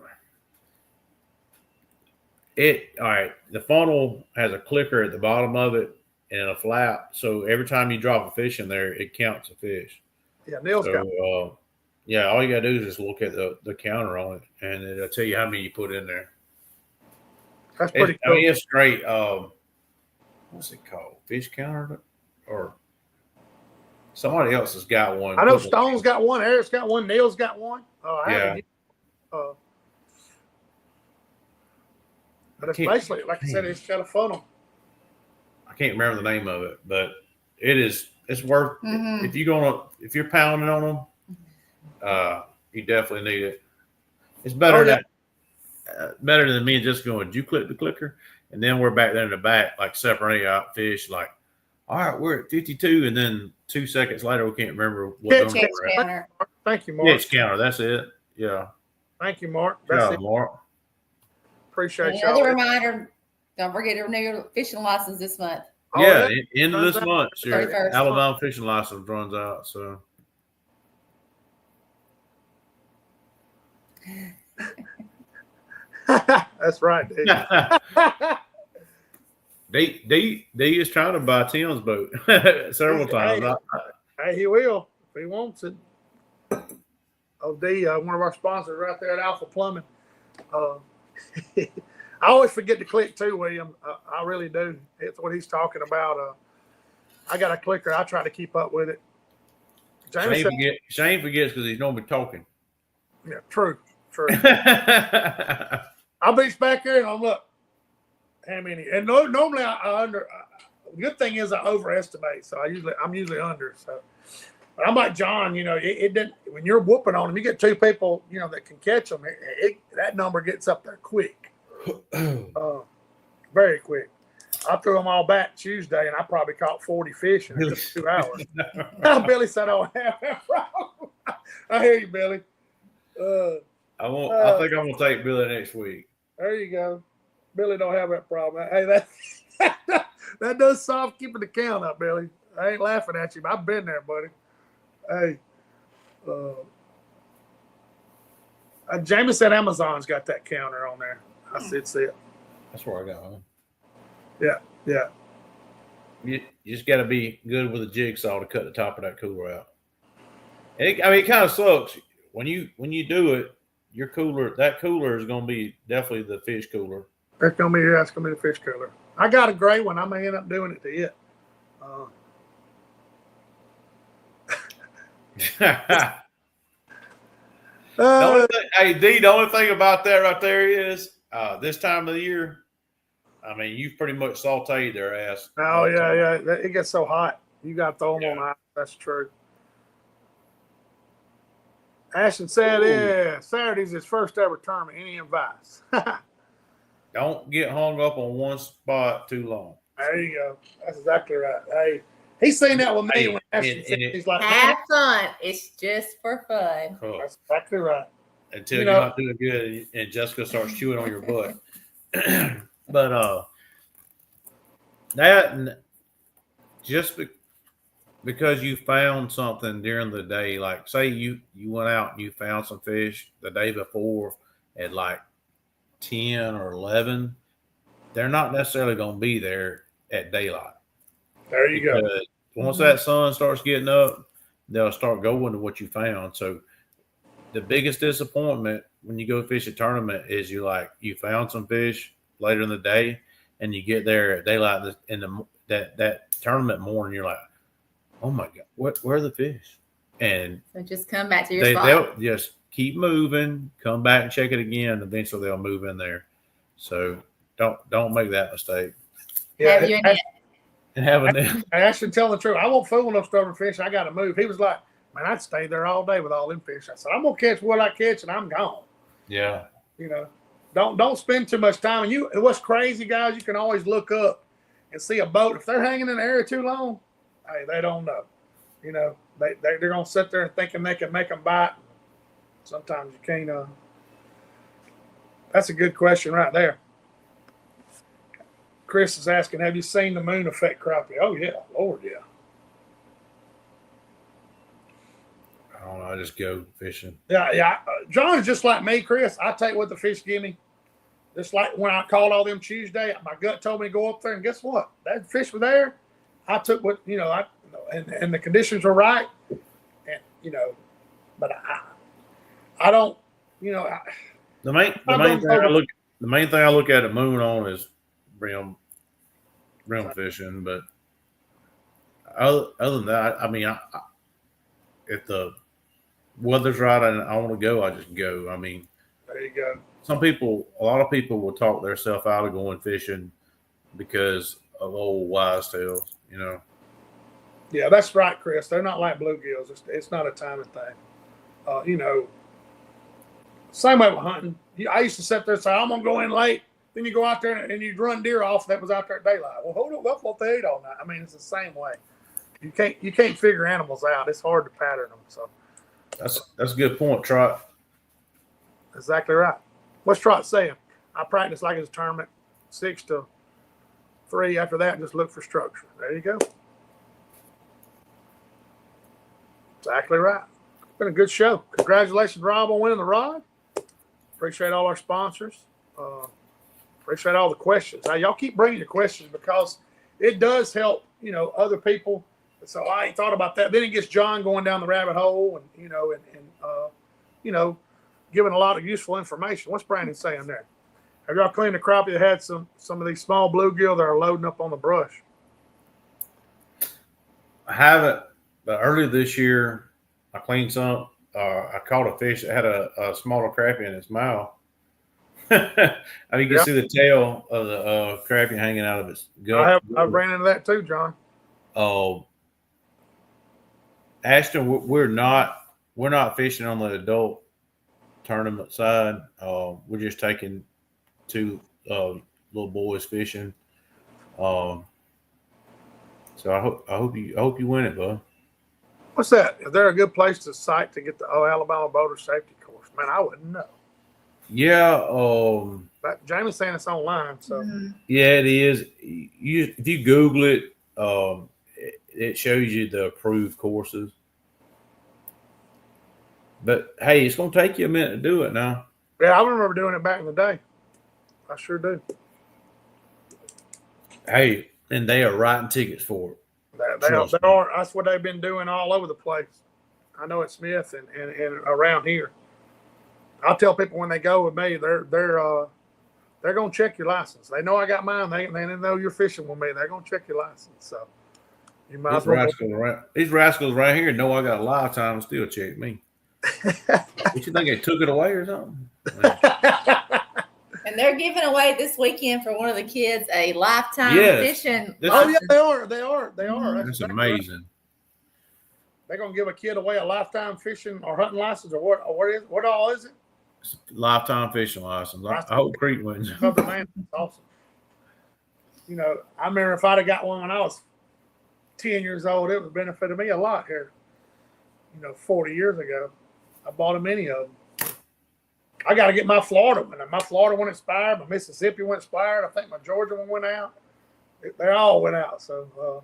all right. The funnel has a clicker at the bottom of it and a flap. So every time you drop a fish in there, it counts a fish. Yeah, Neil's got. Yeah, all you gotta do is just look at the counter on it, and it'll tell you how many you put in there. That's pretty cool. I mean, it's straight. What's it called? Fish counter, or somebody else has got one. I know Stone's got one. Eric's got one. Neil's got one. Yeah. But it's basically, like I said, it's got a funnel. I can't remember the name of it, but it's worth if you're pounding on them. You definitely need it. It's better better than me just going, did you click the clicker? And then we're back there in the back, like separating out fish, like, all right, we're at 52. And then 2 seconds later, we can't remember what number we're at. Thank you, Mark. Catch counter. That's it. Yeah. Thank you, Mark. That's it. Mark. Appreciate y'all. Another reminder, don't forget to renew your fishing license this month. Yeah, end of this month, your 31st. Alabama fishing license runs out. So. That's right. D is trying to buy Tim's boat several times. Hey, he will if he wants it. Oh, D, one of our sponsors right there at Alpha Plumbing. I always forget to click too, William. I really do. It's what he's talking about. I got a clicker. I try to keep up with it. Shane forgets because he's normally talking. Yeah, true. I'll be back here and I'll look how many. And normally I under. The good thing is I overestimate, so I'm usually under. So, but I'm like John. It didn't. When you're whooping on them, you get two people, that can catch them. That number gets up there quick, very quick. I threw them all back Tuesday, and I probably caught 40 fish in just 2 hours. Billy said, "Oh, I hear you, Billy." I think I'm gonna take Billy next week. There you go. Billy don't have that problem. Hey, that does solve keeping the count up, Billy. I ain't laughing at you, but I've been there, buddy. Hey, Jamie said Amazon's got that counter on there. I said, see it. That's where I got one. Yeah. You just got to be good with a jigsaw to cut the top of that cooler out. It kind of sucks when you do it. That cooler is going to be definitely the fish cooler. That's gonna be the fish cooler. I got a gray one. I may end up doing it to it. The only thing about that right there is this time of the year, I mean, you've pretty much sauteed their ass. Oh, yeah. It gets so hot. You got to throw them on ice. That's true. Ashton said, yeah, Saturday's his first ever tournament. Any advice? Don't get hung up on one spot too long. There you go. That's exactly right. Hey, he's seen that with me when Ashton said, he's like, have fun. It's just for fun. Cool. That's exactly right. Until you're not doing good and Jessica starts chewing on your butt. But that just because you found something during the day, like say you went out and you found some fish the day before at like 10 or 11, they're not necessarily going to be there at daylight. There you go. Once that sun starts getting up, they'll start going to what you found. So the biggest disappointment when you go fish a tournament is you found some fish later in the day and you get there at daylight in that tournament morning, you're like, oh my God, where are the fish? And so just come back to your spot. They'll just keep moving, come back and check it again. Eventually they'll move in there. So don't make that mistake. Yeah, I actually tell the truth. I won't fool no stubborn fish. I got to move. He was like, man, I'd stay there all day with all them fish. I said, I'm going to catch what I catch and I'm gone. Yeah. Don't spend too much time. And what's crazy, guys, you can always look up and see a boat. If they're hanging in the area too long, hey, they don't know. They're going to sit there and thinking they can make them bite. Sometimes you can't. That's a good question right there. Chris is asking, have you seen the moon affect crappie? Oh, yeah. Lord, yeah. I don't know. I just go fishing. Yeah. John's just like me, Chris. I take what the fish give me. Just like when I called all them Tuesday, my gut told me to go up there, and guess what? That fish was there. I took what, and the conditions were right. And, but I don't, the main thing I look at the moon on is brim fishing, but other than that, I mean, if the weather's right and I want to go, I just go. I mean, there you go. A lot of people will talk themselves out of going fishing because of old wise tales, Yeah, that's right, Chris. They're not like bluegills. It's not a timing thing. Same way with hunting. I used to sit there and say, I'm going to go in late. Then you go out there and you run deer off that was out there at daylight. Well, hold on, that's what they ate all night. I mean, it's the same way. You can't figure animals out. It's hard to pattern them. So that's a good point, Trot. Exactly right. What's Trot saying? I practice like it's a tournament, 6 to 3. After that, just look for structure. There you go. Exactly right. It's been a good show. Congratulations, Rob, on winning the rod. Appreciate all our sponsors. Appreciate all the questions. Now, y'all keep bringing your questions because it does help, other people. So I ain't thought about that. Then it gets John going down the rabbit hole and giving a lot of useful information. What's Brandon saying there? Have y'all cleaned the crappie that had some of these small bluegill that are loading up on the brush? I haven't, but earlier this year, I cleaned some. I caught a fish that had a smaller crappie in its mouth. I mean, you can see the tail of the crappie hanging out of its gut. I've ran into that too, John. Ashton, we're not fishing on the adult tournament side. We're just taking 2 little boys fishing. So I hope you win it, bud. What's that? Is there a good place to get the Alabama Boater Safety Course? Man, I wouldn't know. Yeah, But Jamie's saying it's online, so Mhm. yeah, it is. If you Google it, it shows you the approved courses. But hey, it's gonna take you a minute to do it now. yeah, I remember doing it back in the day. I sure do. Hey, and they are writing tickets for it. Trust They me. are. That's what they've been doing all over the place. I know at Smith and around here. I'll tell people when they go with me, they're gonna check your license. They know I got mine. They know you're fishing with me. They're gonna check your license. So you might as well. These rascals right here know I got a lifetime and still check me. What you think they took it away or something? And they're giving away this weekend for one of the kids a lifetime Yes. fishing. Oh yeah, they are. Mhm. That's amazing. They're gonna give a kid away a lifetime fishing or hunting license or what? Or what all is it? It's a lifetime fishing license. I hope Creek wins. Cover man, that's awesome. You know, I remember if I'd have got one when I was 10 years old, it would have benefited me a lot here. 40 years ago, I bought a many of them. I got to get my Florida one. My Florida one expired. My Mississippi one expired. I think my Georgia one went out. They all went out. So,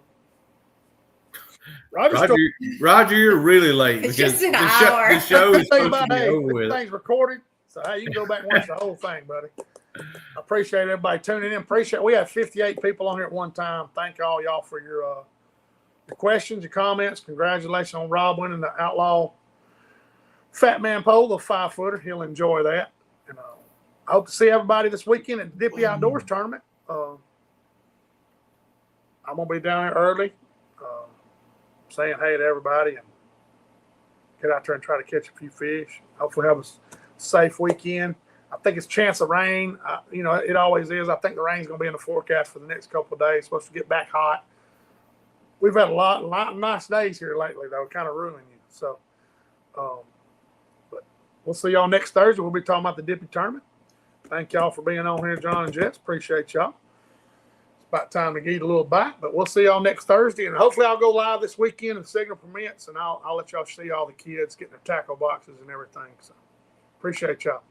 Roger, you're really late It's because just an the hour. show is Think supposed about to be hey, over this with. thing's recorded. So, hey, you can go back and watch the whole thing, buddy. I appreciate everybody tuning in. We had 58 people on here at one time. Thank y'all for your questions, your comments. Congratulations on Rob winning the Outlaw Fat Man Pole, the 5-footer. He'll enjoy that. And I hope to see everybody this weekend at the Dippi Outdoors tournament. I'm going to be down there early, saying hey to everybody and get out there and try to catch a few fish. Hopefully have a safe weekend. I think it's chance of rain. It always is. I think the rain's going to be in the forecast for the next couple of days. It's supposed to get back hot. We've had a lot of nice days here lately, though, kind of ruining you. So, but we'll see y'all next Thursday. We'll be talking about the Dippi tournament. Thank y'all for being on here, John and Jess. Appreciate y'all. It's about time to eat a little bite, but we'll see y'all next Thursday. And hopefully I'll go live this weekend if signal permits, and I'll let y'all see all the kids getting their tackle boxes and everything. So, appreciate y'all.